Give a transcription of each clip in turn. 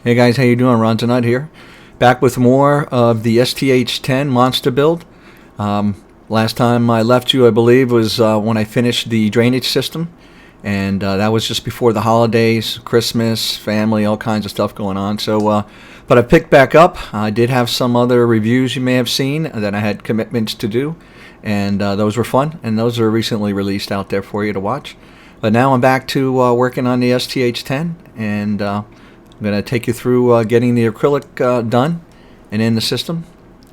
Hey guys, how you doing? Ron Zanut here, back with more of the STH10 Monsta build. Last time I left you, I believe, was when I finished the drainage system, and that was just before the holidays, Christmas, family, all kinds of stuff going on. So, but I picked back up. I did have some other reviews you may have seen that I had commitments to do, and those were fun, and those are recently released out there for you to watch. But now I'm back to working on the STH10, and I'm going to take you through getting the acrylic done and in the system,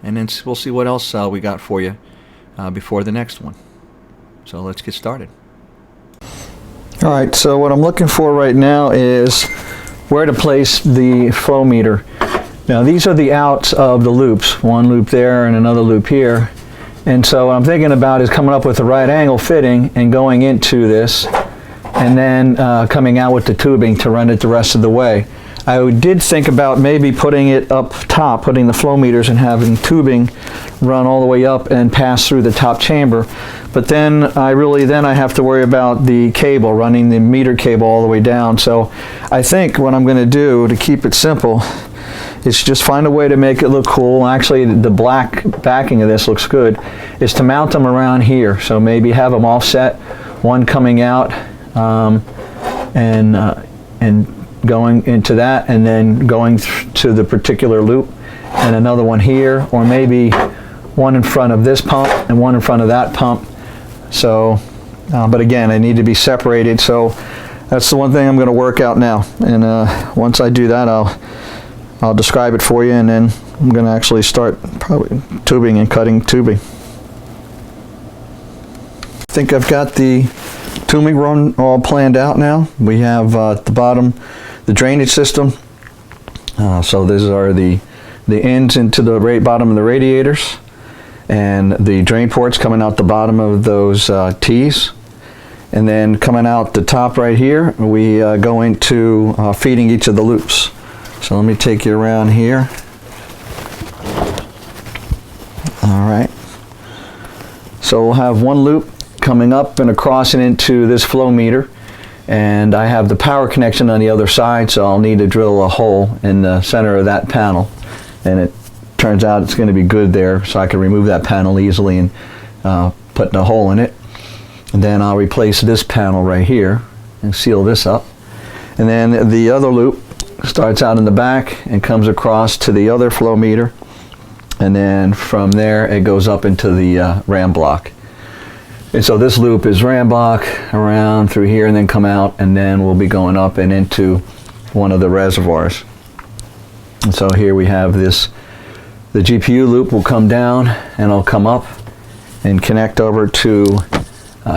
and then we'll see what else we got for you before the next one. So let's get started. Alright, so what I'm looking for right now is where to place the flow meter. Now these are the outs of the loops, one loop there and another loop here, and so what I'm thinking about is coming up with the right angle fitting and going into this, and then coming out with the tubing to run it the rest of the way. I did think about maybe putting it up top, putting the flow meters and having tubing run all the way up and pass through the top chamber. But then I have to worry about the cable, running the meter cable all the way down. So I think what I'm going to do to keep it simple is just find a way to make it look cool. Actually, the black backing of this looks good, is to mount them around here. So maybe have them offset, one coming out and going into that, and then going to the particular loop, and another one here, or maybe one in front of this pump and one in front of that pump. So but again, I need to be separated, so that's the one thing I'm going to work out now, and once I do that, I'll describe it for you, and then I'm going to actually start probably tubing and cutting tubing. I think I've got the tubing run all planned out now. We have at the bottom the drainage system, so these are the ends into the bottom of the radiators, and the drain ports coming out the bottom of those T's, and then coming out the top right here we go into feeding each of the loops. So let me take you around here. Alright, so we'll have one loop coming up and across and into this flow meter, and I have the power connection on the other side, so I'll need to drill a hole in the center of that panel, and it turns out it's going to be good there, so I can remove that panel easily and put a hole in it. And then I'll replace this panel right here and seal this up, and then the other loop starts out in the back and comes across to the other flow meter, and then from there it goes up into the ram block. And so this loop is ram block around through here and then come out, and then we'll be going up and into one of the reservoirs. And so here we have this, the GPU loop will come down and it'll come up and connect over to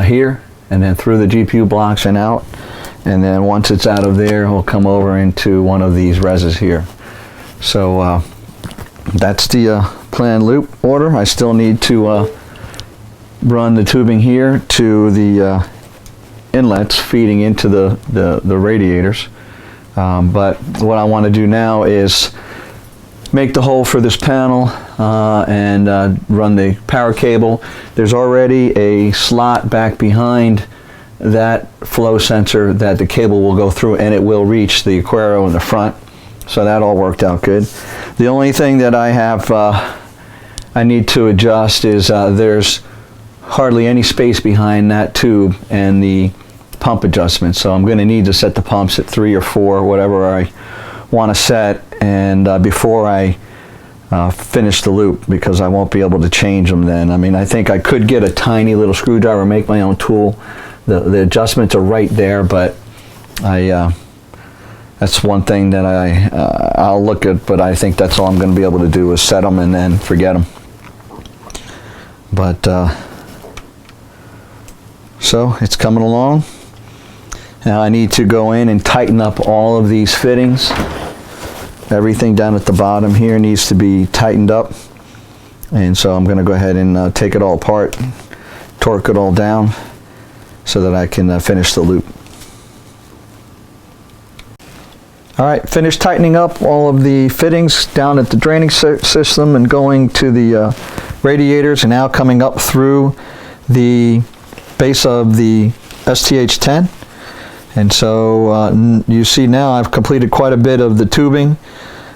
here, and then through the GPU blocks and out, and then once it's out of there it'll come over into one of these reses here. So that's the planned loop order. I still need to run the tubing here to the inlets feeding into the radiators, but what I want to do now is make the hole for this panel and run the power cable. There's already a slot back behind that flow sensor that the cable will go through, and it will reach the Aquaero in the front, so that all worked out good. The only thing that I have I need to adjust is there's hardly any space behind that tube and the pump adjustment, so I'm going to need to set the pumps at 3 or 4, whatever I want to set, and before I finish the loop, because I won't be able to change them then. I mean, I think I could get a tiny little screwdriver, make my own tool. The adjustments are right there, but that's one thing that I'll look at, but I think that's all I'm going to be able to do is set them and then forget them. But so it's coming along. Now I need to go in and tighten up all of these fittings. Everything down at the bottom here needs to be tightened up, and so I'm going to go ahead and take it all apart, torque it all down so that I can finish the loop. Alright, finished tightening up all of the fittings down at the draining system and going to the radiators, and now coming up through the base of the STH10 And so you see now I've completed quite a bit of the tubing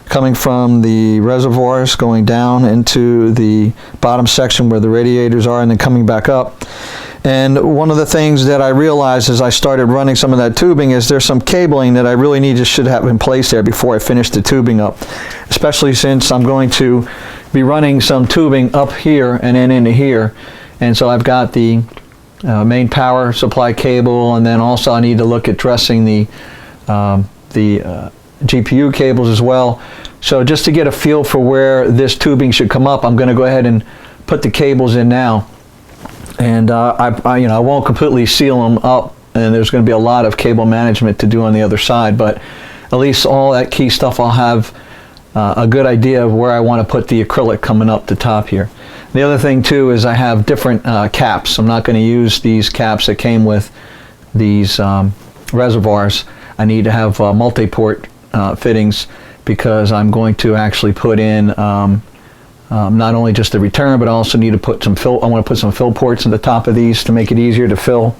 coming from the reservoirs going down into the bottom section where the radiators are and then coming back up. And one of the things that I realized as I started running some of that tubing is there's some cabling that I really should have in place there before I finish the tubing up, especially since I'm going to be running some tubing up here and then into here. And so I've got the main power supply cable, and then also I need to look at dressing the GPU cables as well. So just to get a feel for where this tubing should come up, I'm going to go ahead and put the cables in now. And I won't completely seal them up, and there's going to be a lot of cable management to do on the other side, but at least all that key stuff I'll have a good idea of where I want to put the acrylic coming up the top here. The other thing too is I have different caps. I'm not going to use these caps that came with these reservoirs. I need to have multi-port fittings because I'm going to actually put in not only just the return, but I also need to put some fill. I want to put some fill ports in the top of these to make it easier to fill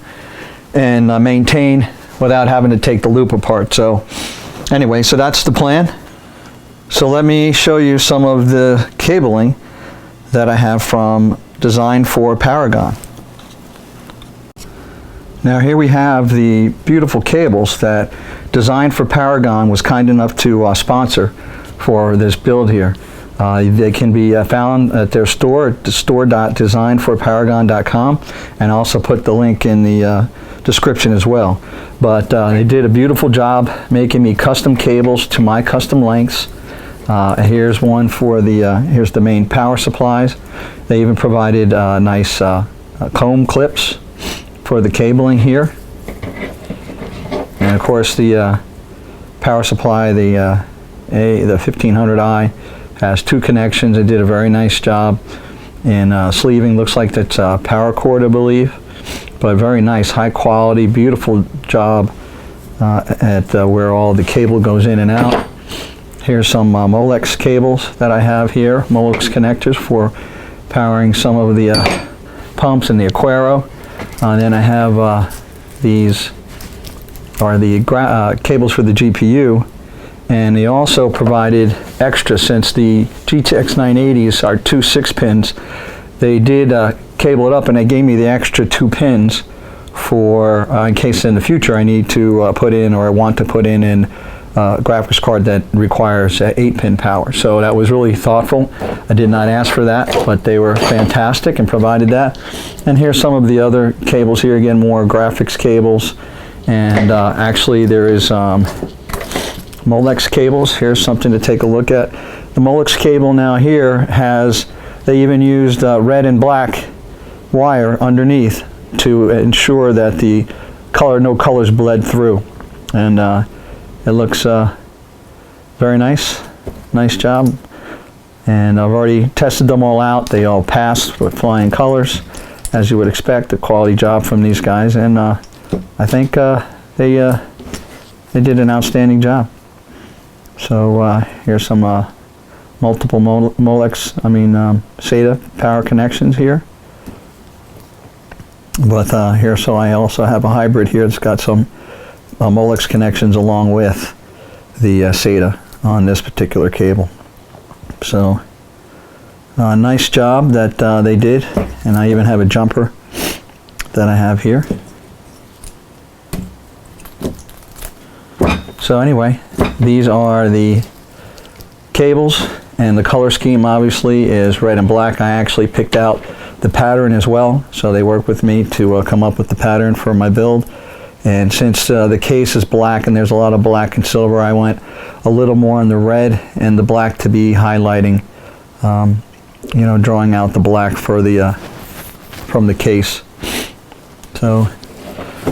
and maintain without having to take the loop apart. So anyway, so that's the plan. So let me show you some of the cabling that I have from Design for Paragon. Now here we have the beautiful cables that Design for Paragon was kind enough to sponsor for this build here. They can be found at their store at store.designforparagon.com, and also put the link in the description as well. But they did a beautiful job making me custom cables to my custom lengths. Here's one for the here's the main power supplies. They even provided nice comb clips for the cabling here, and of course the power supply, the 1500i, has two connections. They did a very nice job in sleeving. Looks like that's power cord, I believe, but very nice, high quality, beautiful job at where all the cable goes in and out. Here's some Molex cables that I have here, Molex connectors for powering some of the pumps in the Aquaero. And then I have these are the cables for the GPU, and they also provided extra, since the GTX 980s are two 6-pins. They did cable it up, and they gave me the extra 2 pins for in case in the future I need to put in, or I want to put in graphics card that requires 8-pin power. So that was really thoughtful. I did not ask for that, but they were fantastic and provided that. And here's some of the other cables here. Again, more graphics cables. And actually there is Molex cables. Here's something to take a look at. The Molex cable now here has, they even used red and black wire underneath to ensure that the no colors bled through. And it looks very nice. Nice job. And I've already tested them all out. They all passed with flying colors, as you would expect. A quality job from these guys, and I think they did an outstanding job. So here's some multiple Molex, SATA power connections here. But here, so I also have a hybrid here that's got some Molex connections along with the SATA on this particular cable. So nice job that they did, and I even have a jumper that I have here. So anyway, these are the cables, and the color scheme obviously is red and black. I actually picked out the pattern as well, so they worked with me to come up with the pattern for my build. And since the case is black and there's a lot of black and silver, I went a little more on the red and the black to be highlighting, drawing out the black for the from the case. So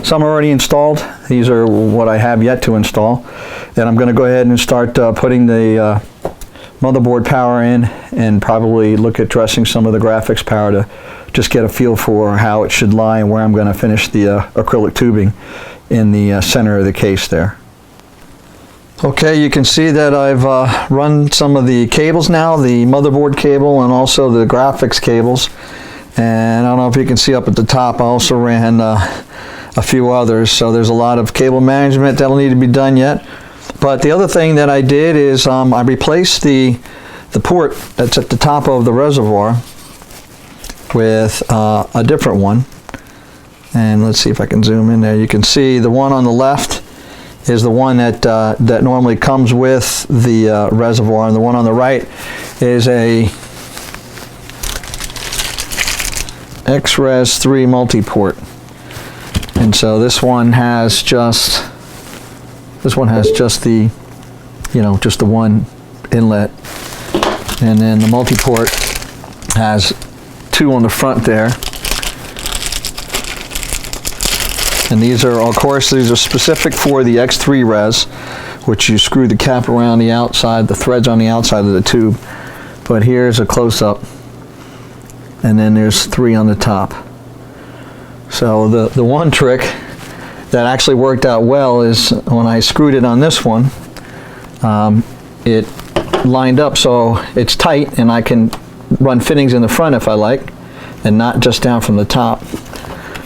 some are already installed. These are what I have yet to install. And I'm going to go ahead and start putting the motherboard power in, and probably look at dressing some of the graphics power to just get a feel for how it should lie and where I'm going to finish the acrylic tubing in the center of the case there. Okay, you can see that I've run some of the cables now, the motherboard cable and also the graphics cables. And I don't know if you can see up at the top, I also ran a few others. So there's a lot of cable management that'll need to be done yet. But the other thing that I did is I replaced the port that's at the top of the reservoir with a different one. And let's see if I can zoom in there. You can see the one on the left is the one that that normally comes with the reservoir, and the one on the right is a XRES 3 multi-port. And so this one has just the, you know, just the one inlet, and then the multi-port has two on the front there. And these are, of course, these are specific for the X3 res, which you screw the cap around the outside, the threads on the outside of the tube. But here's a close-up, and then there's three on the top. So the one trick that actually worked out well is when I screwed it on this one, it lined up so it's tight, and I can run fittings in the front if I like, and not just down from the top.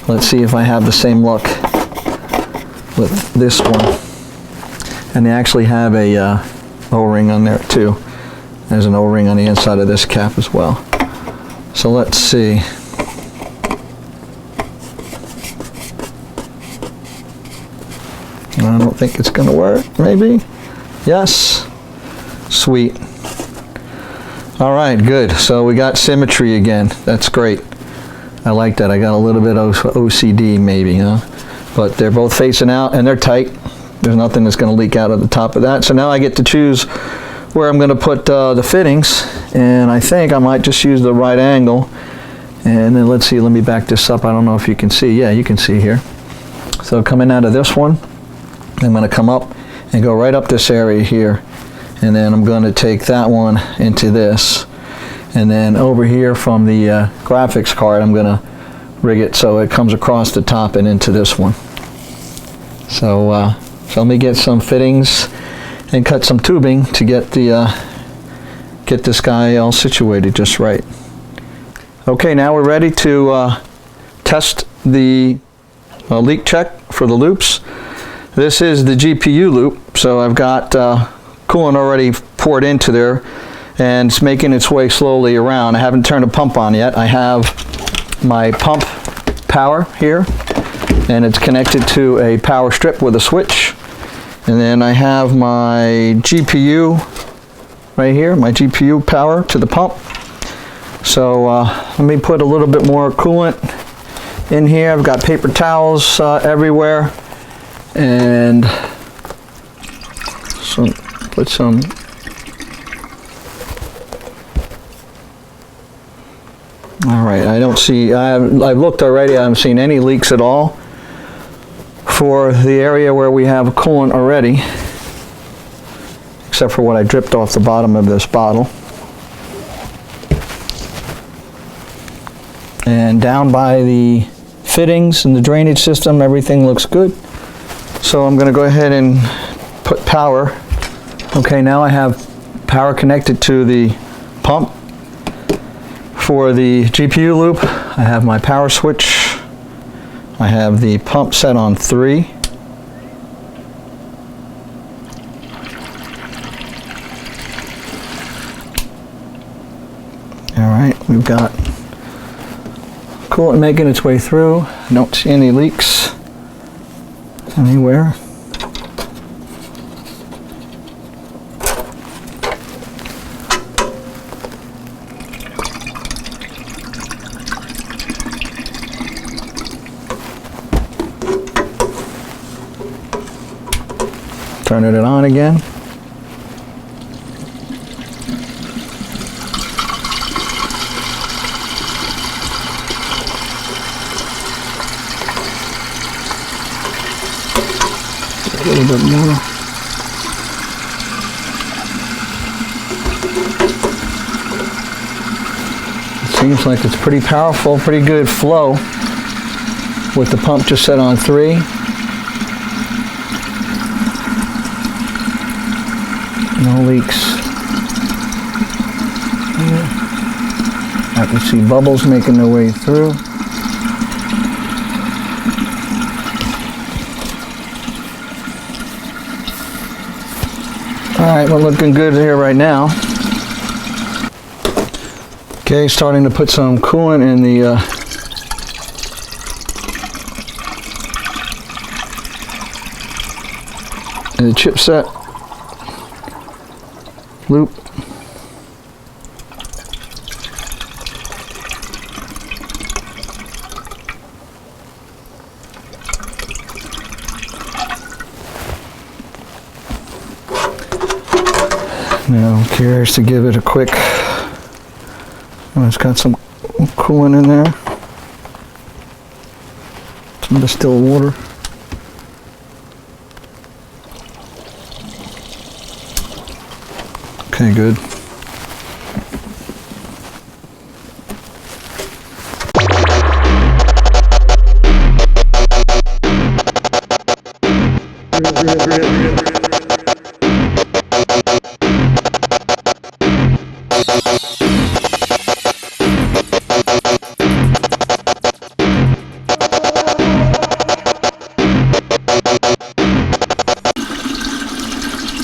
Let's see if I have the same luck with this one. And they actually have a O-ring on there too. There's an O-ring on the inside of this cap as well. So let's see. I don't think it's going to work. Maybe? Yes. Sweet. All right, good. So we got symmetry again. That's great. I like that. I got a little bit of OCD maybe, huh? But they're both facing out and they're tight. There's nothing that's going to leak out of the top of that. So now I get to choose where I'm going to put the fittings, and I think I might just use the right angle. And then let's see, let me back this up. I don't know if you can see. Yeah, you can see here. So coming out of this one, I'm going to come up and go right up this area here, and then I'm going to take that one into this, and then over here from the graphics card I'm going to rig it so it comes across the top and into this one. So let me get some fittings and cut some tubing to get this guy all situated just right. Okay, now we're ready to test the leak check for the loops. This is the GPU loop, so I've got coolant already poured into there, and it's making its way slowly around. I haven't turned the pump on yet. I have my pump power here, and it's connected to a power strip with a switch. And then I have my GPU right here, my GPU power to the pump. So let me put a little bit more coolant in here. I've got paper towels everywhere, and put some all right. I don't see, I've looked already. I haven't seen any leaks at all for the area where we have coolant already, except for what I dripped off the bottom of this bottle. And down by the fittings and the drainage system, everything looks good. So I'm going to go ahead and put power. Okay, now I have power connected to the pump. For the GPU loop, I have my power switch. I have the pump set on 3. All right, we've got coolant making its way through. I don't see any leaks anywhere. Turning it on again. A little bit more. It seems like it's pretty powerful, pretty good flow with the pump just set on 3. No leaks. I can see bubbles making their way through. Alright, we're looking good here right now. Okay, starting to put some coolant in the chipset loop. Now I'm curious to give it a quick, oh, it's got some coolant in there, some distilled water. Okay, good.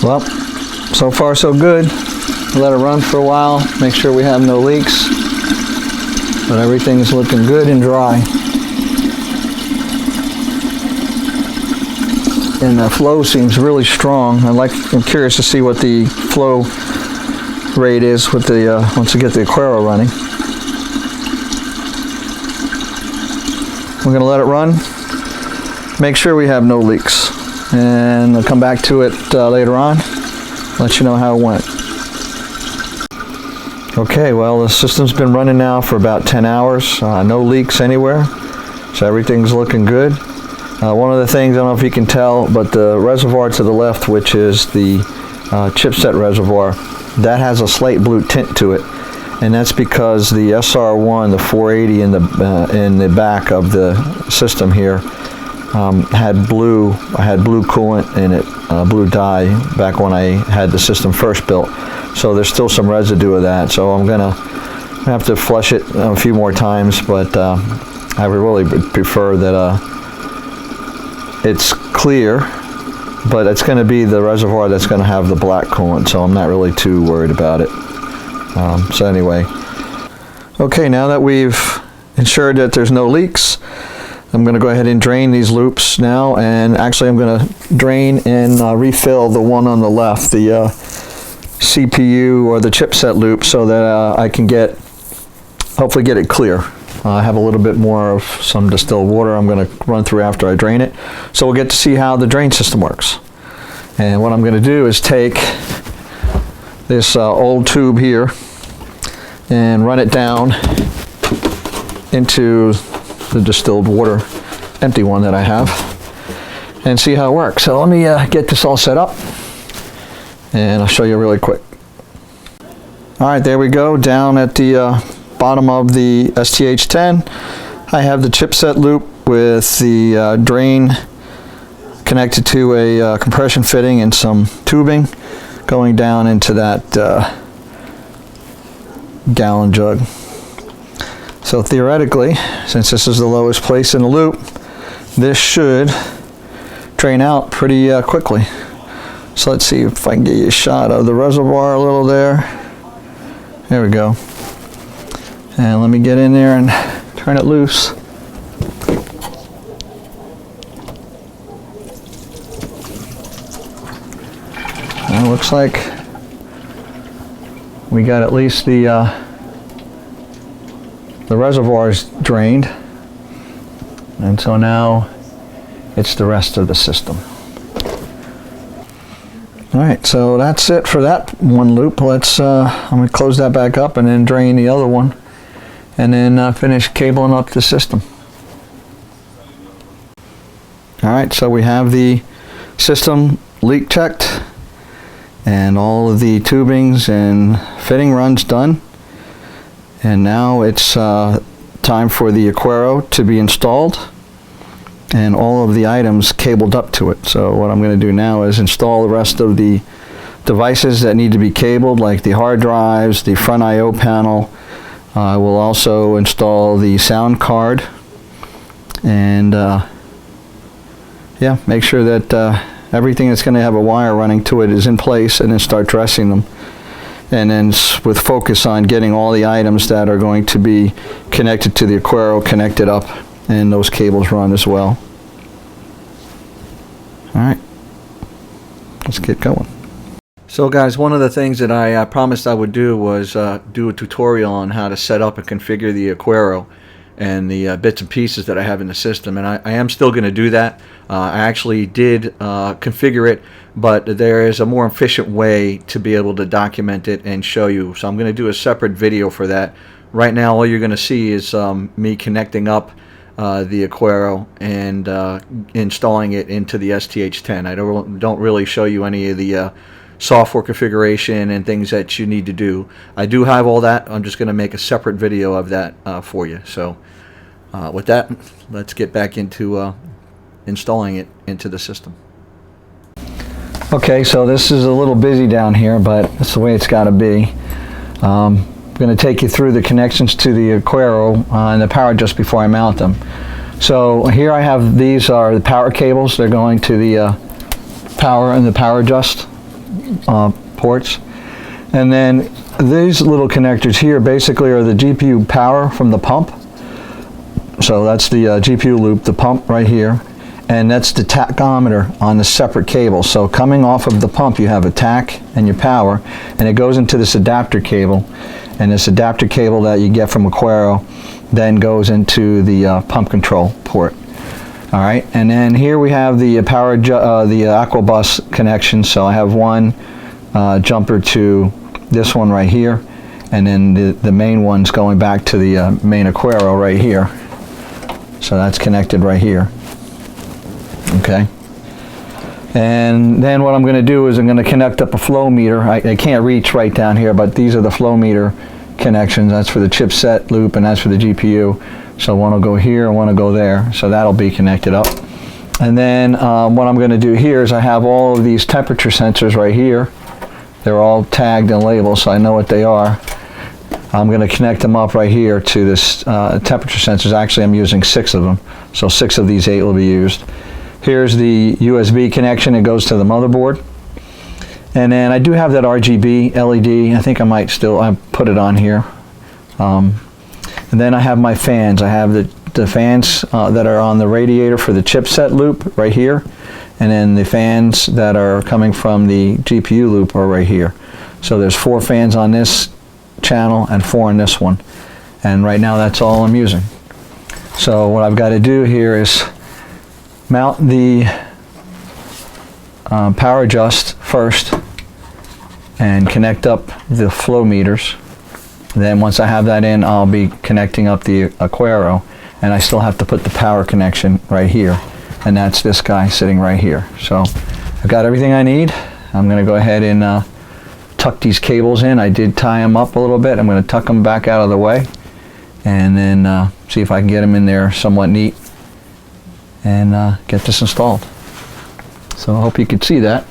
Well, so far so good. Let it run for a while, make sure we have no leaks, but everything's looking good and dry. And the flow seems really strong. I'm curious to see what the flow rate is with the once we get the Aquaero running. We're going to let it run, make sure we have no leaks, and I'll come back to it later on, let you know how it went. Okay, well, the system's been running now for about 10 hours, no leaks anywhere, so everything's looking good. One of the things, I don't know if you can tell, but the reservoir to the left, which is the chipset reservoir, that has a slate blue tint to it, and that's because the SR1, the 480 in the back of the system here, had blue coolant in it, blue dye, back when I had the system first built. So there's still some residue of that. So I'm gonna have to flush it a few more times, but I would really prefer that it's clear, but it's gonna be the reservoir that's gonna have the black coolant, so I'm not really too worried about it. So anyway, okay, now that we've ensured that there's no leaks, I'm going to go ahead and drain these loops now, and actually I'm going to drain and refill the one on the left, the CPU or the chipset loop, so that I can hopefully get it clear. I have a little bit more of some distilled water I'm going to run through after I drain it, so we'll get to see how the drain system works. And what I'm going to do is take this old tube here and run it down into the distilled water, empty one that I have, and see how it works. So let me get this all set up, and I'll show you really quick. All right, there we go. Down at the bottom of the STH10, I have the chipset loop with the drain connected to a compression fitting and some tubing going down into that gallon jug. So theoretically, since this is the lowest place in the loop, this should drain out pretty quickly. So let's see if I can get you a shot of the reservoir a little there. There we go. And let me get in there and turn it loose. And it looks like we got at least the reservoir is drained, and so now it's the rest of the system. All right, so that's it for that one loop. I'm going to close that back up and then drain the other one, and then finish cabling up the system. All right, so we have the system leak checked and all of the tubings and fitting runs done. And now it's time for the Aquaero to be installed and all of the items cabled up to it. So what I'm going to do now is install the rest of the devices that need to be cabled, like the hard drives, the front I/O panel. I will also install the sound card, and yeah, make sure that everything that's going to have a wire running to it is in place, and then start dressing them. And then with focus on getting all the items that are going to be connected to the Aquaero connected up, and those cables run as well. Alright, let's get going. So guys, one of the things that I promised I would do was do a tutorial on how to set up and configure the Aquaero and the bits and pieces that I have in the system, and I am still going to do that. I actually did configure it, but there is a more efficient way to be able to document it and show you, so I'm going to do a separate video for that. Right now all you're going to see is me connecting up the Aquaero and installing it into the STH10. I don't really show you any of the software configuration and things that you need to do. I do have all that. I'm just going to make a separate video of that for you. So with that, let's get back into installing it into the system. Okay, so this is a little busy down here, but that's the way it's got to be. I'm going to take you through the connections to the Aquaero and the power just before I mount them. So here I have, these are the power cables. They're going to the power and the power adjust ports. And then these little connectors here basically are the GPU power from the pump. So that's the GPU loop, the pump right here. And that's the tachometer on the separate cable. So coming off of the pump, you have a tach and your power, and it goes into this adapter cable. And this adapter cable that you get from Aquaero then goes into the pump control port. All right, and then here we have the power, the Aquabus connection. So I have one jumper to this one right here, and then the main one's going back to the main Aquaero right here. So that's connected right here. Okay, and then what I'm going to do is I'm going to connect up a flow meter. I can't reach right down here, but these are the flow meter connections. That's for the chipset loop, and that's for the GPU. So one will go here and one will go there. So that'll be connected up. And then what I'm going to do here is I have all of these temperature sensors right here. They're all tagged and labeled, so I know what they are. I'm going to connect them up right here to this temperature sensors. Actually, I'm using 6 of them, so 6 of these 8 will be used. Here's the USB connection. It goes to the motherboard. And then I do have that RGB LED. I think I might still put it on here. And then I have my fans. I have the fans that are on the radiator for the chipset loop right here. And then the fans that are coming from the GPU loop are right here. So there's 4 fans on this channel and 4 on this one. And right now that's all I'm using. So what I've got to do here is mount the power adjust first and connect up the flow meters. Then once I have that in, I'll be connecting up the Aquaero, and I still have to put the power connection right here, and that's this guy sitting right here. So I've got everything I need. I'm going to go ahead and tuck these cables in. I did tie them up a little bit. I'm going to tuck them back out of the way and then see if I can get them in there somewhat neat and get this installed. So I hope you could see that.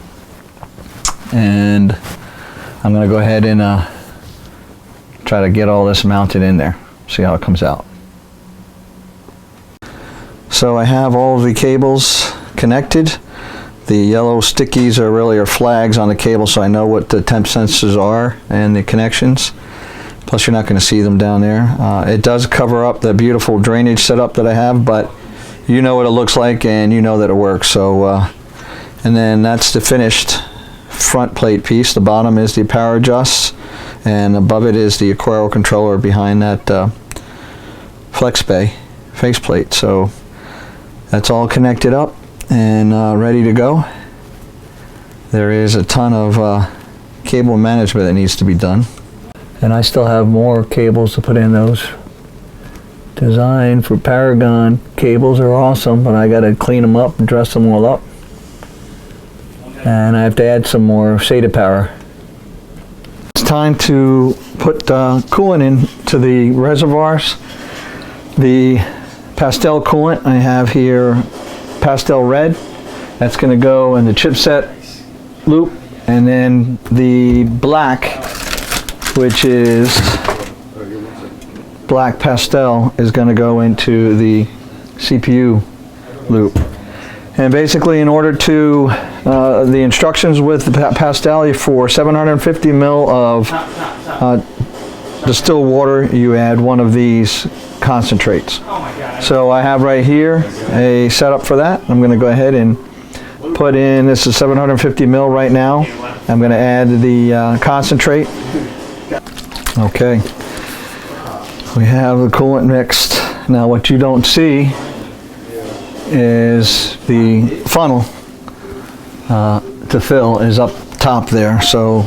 And I'm going to go ahead and try to get all this mounted in there, see how it comes out. So I have all of the cables connected. The yellow stickies are flags on the cable, so I know what the temp sensors are and the connections. Plus you're not going to see them down there. It does cover up the beautiful drainage setup that I have, but you know what it looks like and you know that it works. So and then that's the finished front plate piece. The bottom is the power adjusts, and above it is the Aquaero controller behind that flex bay faceplate. So that's all connected up and ready to go. There is a ton of cable management that needs to be done, and I still have more cables to put in. Those designed for Paragon cables are awesome, but I got to clean them up and dress them all up, and I have to add some more SATA power. It's time to put coolant into the reservoirs. The pastel coolant I have here, pastel red, that's going to go in the chipset loop, and then the black, which is black pastel, is going to go into the CPU loop. And basically, in order to, the instructions with the pastel, for 750 ml of distilled water, you add one of these concentrates. So I have right here a setup for that. I'm going to go ahead and put in, this is 750 ml right now. I'm going to add the concentrate. Okay. We have the coolant mixed. Now what you don't see is the funnel to fill is up top there, so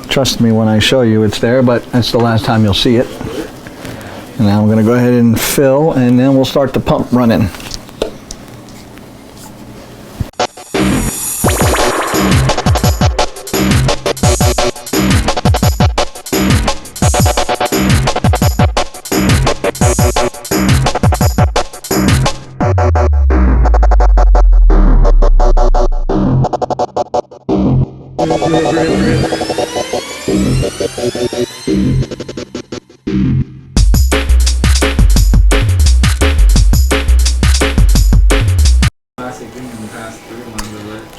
trust me when I show you it's there, but that's the last time you'll see it. And now I'm going to go ahead and fill, and then we'll start the pump running.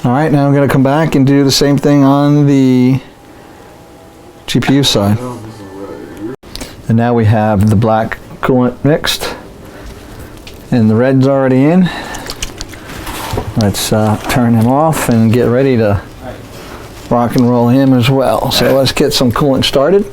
Alright, now I'm going to come back and do the same thing on the GPU side. And now we have the black coolant mixed and the red's already in. Let's turn him off and get ready to rock and roll him as well. So let's get some coolant started.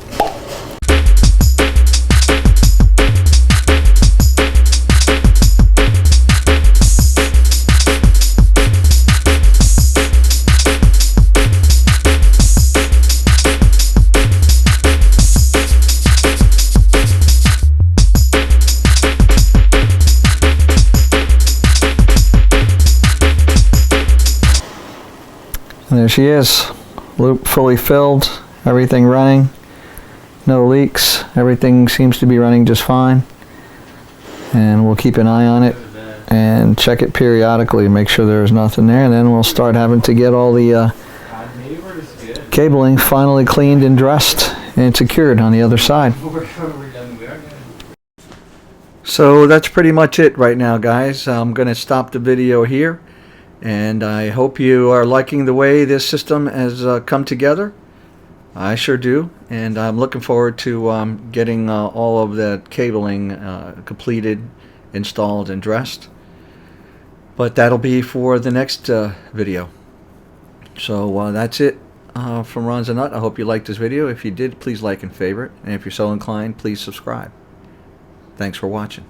And there she is, loop fully filled, everything running, no leaks, everything seems to be running just fine. And we'll keep an eye on it and check it periodically to make sure there's nothing there, and then we'll start having to get all the cabling finally cleaned and dressed and secured on the other side. So that's pretty much it right now, guys. I'm going to stop the video here. And I hope you are liking the way this system has come together. I sure do. And I'm looking forward to getting all of that cabling completed, installed, and dressed. But that'll be for the next video. So that's it from Ron's a Nut. I hope you liked this video. If you did, please like and favorite. And if you're so inclined, please subscribe. Thanks for watching.